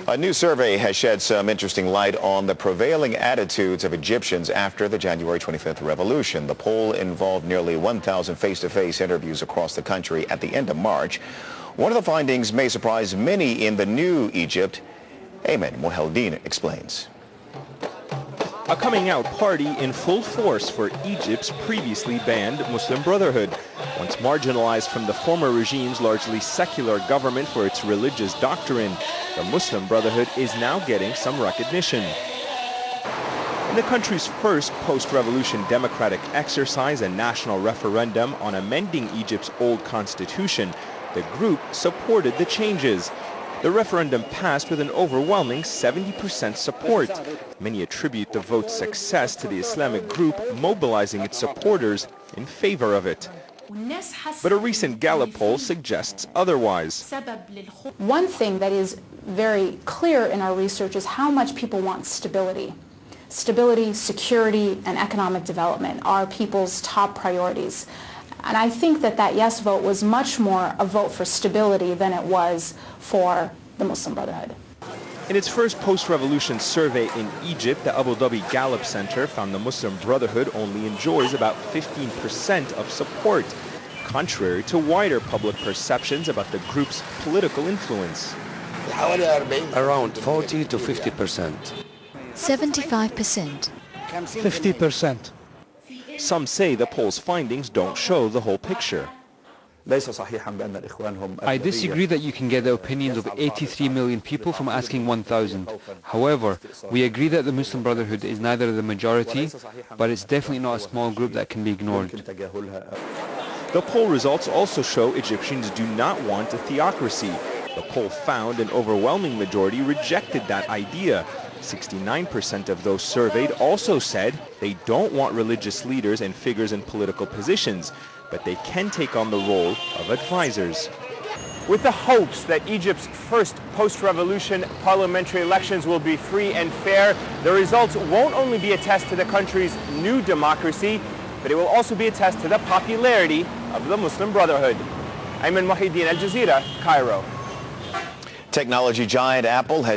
A new survey has shed some interesting light on the prevailing attitudes of Egyptians after the January 25th revolution. The poll involved nearly 1,000 face-to-face interviews across the country at the end of March. One of the findings may surprise many in the new Egypt. Ayman Moheldin explains. A coming out party in full force for Egypt's previously banned Muslim Brotherhood. Once marginalized from the former regime's largely secular government for its religious doctrine, the Muslim Brotherhood is now getting some recognition. In the country's first post-revolution democratic exercise, a national referendum on amending Egypt's old constitution, the group supported the changes. The referendum passed with an overwhelming 70% support. Many attribute the vote's success to the Islamic group mobilizing its supporters in favor of it. But a recent gallup poll suggests otherwise. One thing that is very clear in our research is how much people want stability. Stability, security, and economic development are people's top priorities. And I think that yes vote was much more a vote for stability than it was for the Muslim Brotherhood. In its first post-revolution survey in Egypt, the Abu Dhabi Gallup Center found the Muslim Brotherhood only enjoys about 15% of support, contrary to wider public perceptions about the group's political influence. Around 40 to 50%. 75%. 50%. Some say the poll's findings don't show the whole picture. I disagree that you can get the opinions of 83 million people from asking 1,000. However, we agree that the Muslim Brotherhood is neither the majority, but it's definitely not a small group that can be ignored. The poll results also show Egyptians do not want a theocracy. The poll found an overwhelming majority rejected that idea. 69% of those surveyed also said they don't want religious leaders and figures in political positions, but they can take on the role of advisors. With the hopes that Egypt's first post-revolution parliamentary elections will be free and fair, the results won't only be a test to the country's new democracy, but it will also be a test to the popularity of the Muslim Brotherhood. Ayman Moheldin, Al Jazeera, Cairo. Technology giant Apple has